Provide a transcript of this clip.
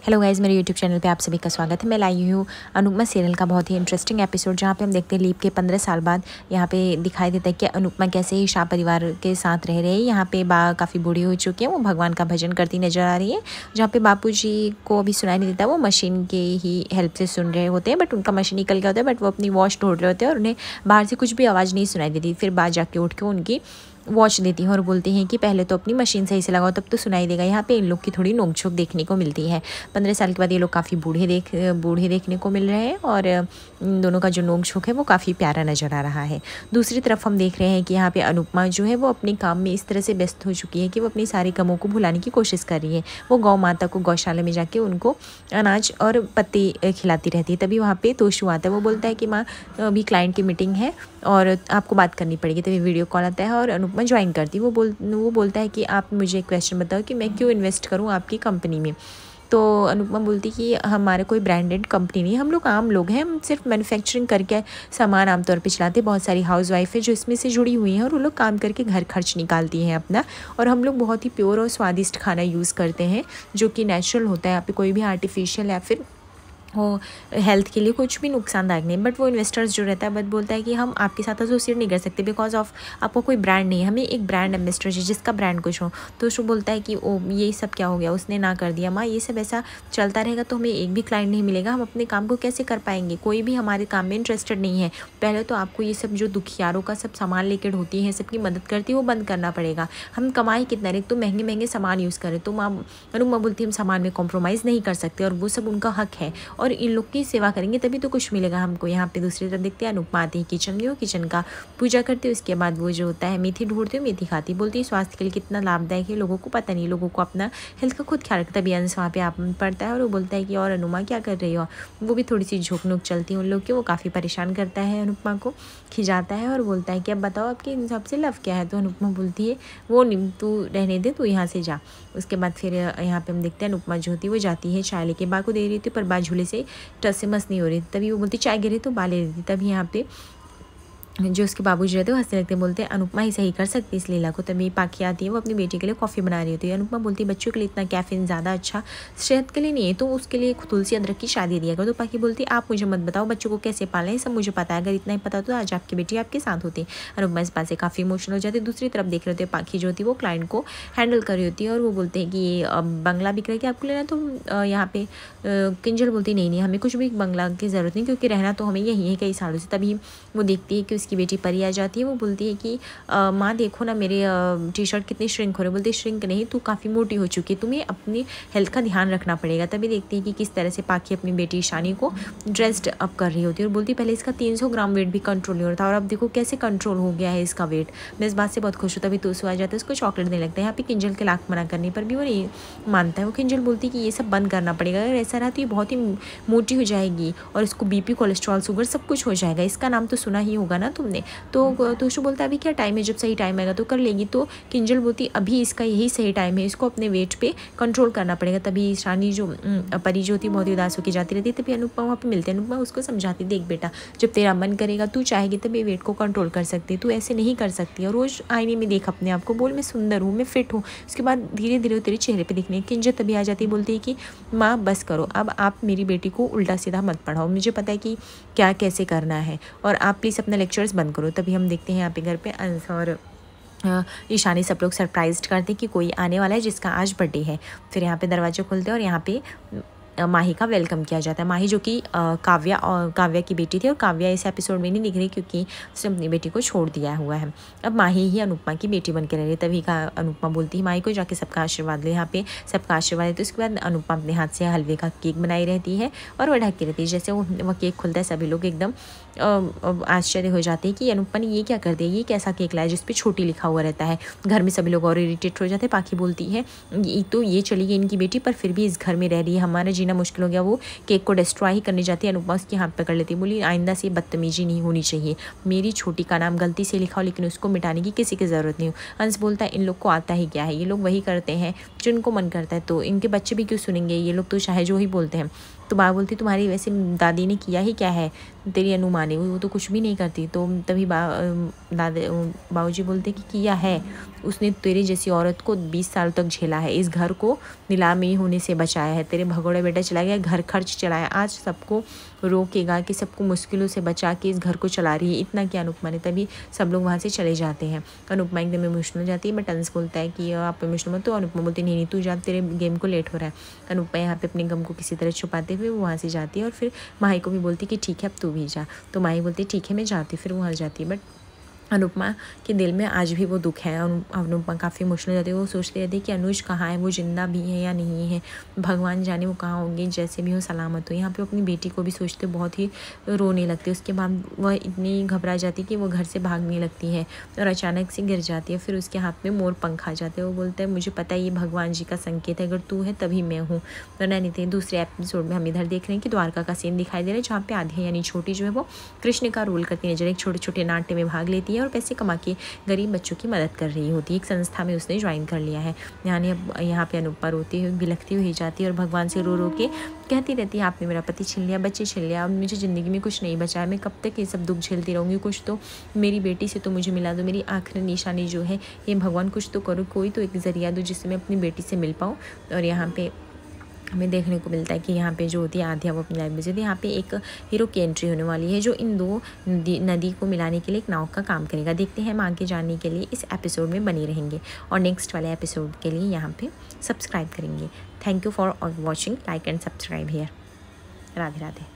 Hello guys, मेरे YouTube channel पे आप सभी का स्वागत है। मैं लाई हूँ अनुपमा सीरियल का बहुत ही इंटरेस्टिंग एपिसोड, जहाँ पे हम देखते हैं लीप के 15 साल बाद यहाँ पे दिखाई देता है कि अनुपमा कैसे ही शाह परिवार के साथ रह रहे हैं। यहाँ पे बा काफ़ी बूढ़ी हो चुकी है, वो भगवान का भजन करती नजर आ रही है। जहाँ पे बापूजी को अभी सुनाई नहीं देता, वो मशीन के ही हेल्प से सुन रहे होते हैं, बट उनका मशीन निकल गया होता है, बट वो अपनी वॉच ढूंढ रहे होते हैं और उन्हें बाहर से कुछ भी आवाज़ नहीं सुनाई देती। फिर बा जाके उठ के उनकी वॉच देती हैं और बोलती हैं कि पहले तो अपनी मशीन सही से लगाओ, तब तो सुनाई देगा। यहाँ पे इन लोग की थोड़ी नोकझोंक देखने को मिलती है। 15 साल के बाद ये लोग काफ़ी बूढ़े देखने को मिल रहे हैं और इन दोनों का जो नोकझोंक है वो काफ़ी प्यारा नज़र आ रहा है। दूसरी तरफ हम देख रहे हैं कि यहाँ पे अनुपमा जो है वो अपने काम में इस तरह से व्यस्त हो चुकी है कि वो अपनी सारे गमों को भुलाने की कोशिश कर रही है। वो गौ माता को गौशाला में जाके उनको अनाज और पत्ते खिलाती रहती है। तभी वहाँ पे तोशु आता है। वो बोलता है कि माँ, अभी क्लाइंट की मीटिंग है और आपको बात करनी पड़ेगी। तभी वीडियो कॉल आता है और अनुपमा ज्वाइन करती है। वो बोलता है कि आप मुझे एक क्वेश्चन बताओ कि मैं क्यों इन्वेस्ट करूं आपकी कंपनी में। तो अनुपमा बोलती कि हमारे कोई ब्रांडेड कंपनी नहीं, हम लोग आम लोग हैं, हम सिर्फ मैन्युफैक्चरिंग करके सामान आमतौर पे चलाते हैं। बहुत सारी हाउस वाइफ है जो इसमें से जुड़ी हुई हैं और वो लोग काम करके घर खर्च निकालती हैं अपना। और हम लोग बहुत ही प्योर और स्वादिष्ट खाना यूज़ करते हैं जो कि नेचुरल होता है। यहाँ पे कोई भी आर्टिफिशियल या फिर वो हेल्थ के लिए कुछ भी नुकसानदायक नहीं। बट वो इन्वेस्टर्स जो रहता है बट बोलता है कि हम आपके साथ एसोसिएट नहीं कर सकते बिकॉज ऑफ आपको कोई ब्रांड नहीं है, हमें एक ब्रांड एम्बेसडर चाहिए जिसका ब्रांड कुछ हो। तो उसको बोलता है कि ओ ये सब क्या हो गया, उसने ना कर दिया। माँ, ये सब ऐसा चलता रहेगा तो हमें एक भी क्लाइंट नहीं मिलेगा, हम अपने काम को कैसे कर पाएंगे, कोई भी हमारे काम में इंटरेस्टेड नहीं है। पहले तो आपको ये सब जो दुखियारों का सब सामान लेकर होती है, सबकी मदद करती है, वो बंद करना पड़ेगा। हम कमाई कितना रहे तो महंगे महंगे सामान यूज़ करें। तो माँ अनुपमा बोलती है हम सामान में कॉम्प्रोमाइज़ नहीं कर सकते और वो सब उनका हक है और इन लोग की सेवा करेंगे तभी तो कुछ मिलेगा हमको। यहाँ पे दूसरी तरफ देखते हैं अनुपमा आती है किचन में, वो किचन का पूजा करते हैं। उसके बाद वो जो होता है मेथी ढूंढते हो, मेथी खाती, बोलती है स्वास्थ्य के लिए कितना लाभदायक है, लोगों को पता नहीं, लोगों को अपना हेल्थ का खुद ख्याल रखता है। तभी अंश वहाँ पे आप पड़ता है और वो बोलता है कि और अनुमा क्या कर रही हो। वो भी थोड़ी सी झोंक नोक चलती है उन लोग की। वो काफ़ी परेशान करता है अनुपमा को, खिजाता है और बोलता है कि अब बताओ आपकी इन सबसे लव क्या है। तो अनुपमा बोलती है वो नहीं, तू रहने दे, तू यहाँ से जा। उसके बाद फिर यहाँ पे हम देखते हैं अनुपमा जो होती है वो जाती है चाय लेके, बा को दे रही थी पर बा झूले से टस से मस नहीं हो रही। तभी वो बोलती चाय गिरे तो बा ले रही थी। तभी यहाँ पे जो उसके बाबूजी रहते हैं वो हंसने लगते हैं, बोलते हैं अनुपमा ही सही कर सकती है इस लीला को। तभी पाखी आती है, वो अपनी बेटी के लिए कॉफ़ी बना रही होती है। अनुपमा बोलती है बच्चों के लिए इतना कैफीन ज़्यादा अच्छा सेहत के लिए नहीं है, तो उसके लिए तुलसी अदरक की शादी दिया करो। तो पाखी बोलती है आप मुझे मत बताओ बच्चों को कैसे पालें, ये सब मुझे पता है, अगर इतना ही पता तो आज आपकी बेटी आपके साथ होती। अनुपमा इस बात से काफ़ी इमोशनल हो जाती है। दूसरी तरफ देख रहे होते हैं पाखी जो होती है वो क्लाइंट को हैंडल कर रही होती है और वो बोलते हैं कि ये बंगला बिक रहा है कि आपको लेना। तो यहाँ पे किंजल बोलती नहीं, हमें कुछ भी बंगला की ज़रूरत नहीं, क्योंकि रहना तो हमें यही है कई सालों से। तभी वो देखती है कि उसकी बेटी परी आ जाती है। वो बोलती है कि माँ देखो ना मेरे टी शर्ट कितनी श्रिंक हो रही है। बोलती है श्रिंक नहीं, तू काफ़ी मोटी हो चुकी है, तुम्हें अपनी हेल्थ का ध्यान रखना पड़ेगा। तभी देखती है कि किस तरह से पाखी अपनी बेटी ईशानी को ड्रेस्ड अप कर रही होती है और बोलती है पहले इसका 300 ग्राम वेट भी कंट्रोल नहीं हो रहा था और अब देखो कैसे कंट्रोल हो गया है इसका वेट। मैं इस बात से बहुत खुश हूँ। तभी तोसु आ जाता है, उसको चॉकलेट देने लगता है। यहाँ पे किंजल के लाख मना करने पर भी वो नहीं मानता है। वो किंजल बोलती है कि ये सब बंद करना पड़ेगा, अगर ऐसा रहा तो ये बहुत ही मोटी हो जाएगी और इसको बीपी कोलेस्ट्रॉल शुगर सब कुछ हो जाएगा। इसका नाम तो सुना ही होगा ना तुमने। तो तोशु बोलता है अभी क्या टाइम है, जब सही टाइम आएगा तो कर लेगी। तो किंजल बोलती अभी इसका यही सही टाइम है, इसको अपने वेट पे कंट्रोल करना पड़ेगा। तभी ईशानी जो परी जो होती है बहुत ही उदास होकर जाती रहती है। तभी अनुपमा वहाँ पे मिलते हैं। अनुपमा उसको समझाती, देख बेटा जब तेरा मन करेगा तू चाहेगी तभी वेट को कंट्रोल कर सकती है, तू ऐसे नहीं कर सकती है। रोज़ आईने में देख अपने आप को, बोल मैं सुंदर हूँ, मैं फिट हूँ। उसके बाद धीरे धीरे तेरे चेहरे पर दिखने। किंजल तभी आ जाती है, बोलती है कि माँ बस करो, अब आप मेरी बेटी को उल्टा सीधा मत पढ़ाओ, मुझे पता है कि क्या कैसे करना है और आप प्लीज़ अपने लेक्चर्स बंद करो। तभी हम देखते हैं यहाँ पे घर पे अंश और ईशानी सब लोग सरप्राइज करते कि कोई आने वाला है जिसका आज बर्थडे है। फिर यहाँ पे दरवाजे खुलते हैं और यहाँ पे माही का वेलकम किया जाता है। माही जो कि काव्या की बेटी थी और काव्या इस एपिसोड में नहीं दिख रही क्योंकि उसने अपनी बेटी को छोड़ दिया हुआ है। अब माही ही अनुपमा की बेटी बन के रह रही। तभी का अनुपमा बोलती है माही को जाके सबका आशीर्वाद ले। यहाँ पे सबका आशीर्वाद लेते उसके बाद अनुपमा अपने हाथ से हलवे का केक बनाई रहती है और वह ढकी रहती है। जैसे वो केक खुलता है सभी लोग एकदम आश्चर्य हो जाते हैं कि अनुपमा ने ये क्या कर दिया, ये कैसा केक लाया जिस पे छोटी लिखा हुआ रहता है। घर में सभी लोग और इरिटेट हो जाते हैं। पाखी बोलती है तो ये चली गई इनकी बेटी पर फिर भी इस घर में रह रही है, हमारा जीना मुश्किल हो गया। वो केक को डिस्ट्रॉय ही करने जाती है। अनुपमा उसकी हाथ पकड़ लेती है, बोली आइंदा से बदतमीजी नहीं होनी चाहिए, मेरी छोटी का नाम गलती से लिखा हो लेकिन उसको मिटाने की किसी की ज़रूरत नहीं हो। अंश बोलता है इन लोग को आता ही क्या है, ये लोग वही करते हैं जो इनको मन करता है, तो इनके बच्चे भी क्यों सुनेंगे, ये लोग तो चाहे जो ही बोलते हैं। तो बा बोलती तुम्हारी वैसे दादी ने किया ही क्या है, तेरी अनु माँ ने, वो तो कुछ भी नहीं करती। तो तभी बाबूजी बोलते कि किया है, उसने तेरे जैसी औरत को 20 साल तक झेला है, इस घर को नीलामी होने से बचाया है, तेरे भगोड़े बेटा चला गया, घर खर्च चलाया, आज सबको रोकेगा कि सबको मुश्किलों से बचा के इस घर को चला रही है, इतना क्या अनुपमा ने। तभी सब लोग वहाँ से चले जाते हैं। अनुपमा एकदम इमोशनल हो जाती है, बट अंश बोलता है कि आप इमोशनल मत। तो अनुपमा बोलती नहीं नहीं तू जा, तेरे गेम को लेट हो रहा है। अनुपमा यहाँ पे अपने गम को किसी तरह छुपाते हुए वो वहाँ से जाती है और फिर माही को भी बोलती कि ठीक है अब तू भी जा। तो माही बोलती ठीक है मैं जाती, फिर वहाँ जाती है। बट अनुपमा के दिल में आज भी वो दुख है। अनुपमा काफ़ी इमोशनल हो जाती है, वो सोचती रहती है कि अनुज कहाँ है, वो जिंदा भी है या नहीं है, भगवान जाने वो कहाँ होंगे, जैसे भी हो सलामत हो। यहाँ पे अपनी बेटी को भी सोचते बहुत ही रोने लगती है। उसके बाद वह इतनी घबरा जाती है कि वो घर से भागने लगती है और अचानक से गिर जाती है। फिर उसके हाथ में मोर पंख आ जाते हैं। वो बोलता है मुझे पता है ये भगवान जी का संकेत है, अगर तू है तभी मैं हूँ, वरना नहीं थे। दूसरे एपिसोड में हम इधर देख रहे हैं कि द्वारका का सीन दिखाई दे रहा है, जहाँ पे आध्या यानी छोटी जो है वो कृष्ण का रोल करती नजर, एक छोटे छोटे नाट्य में भाग लेती है और पैसे कमा के गरीब बच्चों की मदद कर रही होती है। एक संस्था में उसने ज्वाइन कर लिया है। यहाँ पे अनुपमा रोती हुई बिलखती हुई जाती है और भगवान से रो रो के कहती रहती है आपने मेरा पति छीन लिया, बच्चे छीन लिया, अब मुझे ज़िंदगी में कुछ नहीं बचा है, मैं कब तक ये सब दुख झेलती रहूँगी, कुछ तो मेरी बेटी से तो मुझे मिला दो, मेरी आखिरी निशानी जो है ये भगवान कुछ तो करो, कोई तो एक ज़रिया दो जिससे मैं अपनी बेटी से मिल पाऊँ। और यहाँ पे हमें देखने को मिलता है कि यहाँ पे जो होती है आध्या वो अपनी लाइफ में जाती है। यहाँ पे एक हीरो की एंट्री होने वाली है जो इन दो नदी को मिलाने के लिए एक नाव का काम करेगा। देखते हैं हम आगे जानने के लिए इस एपिसोड में बने रहेंगे और नेक्स्ट वाले एपिसोड के लिए यहाँ पे सब्सक्राइब करेंगे। Thank you for watching, like and subscribe here. Radhe Radhe.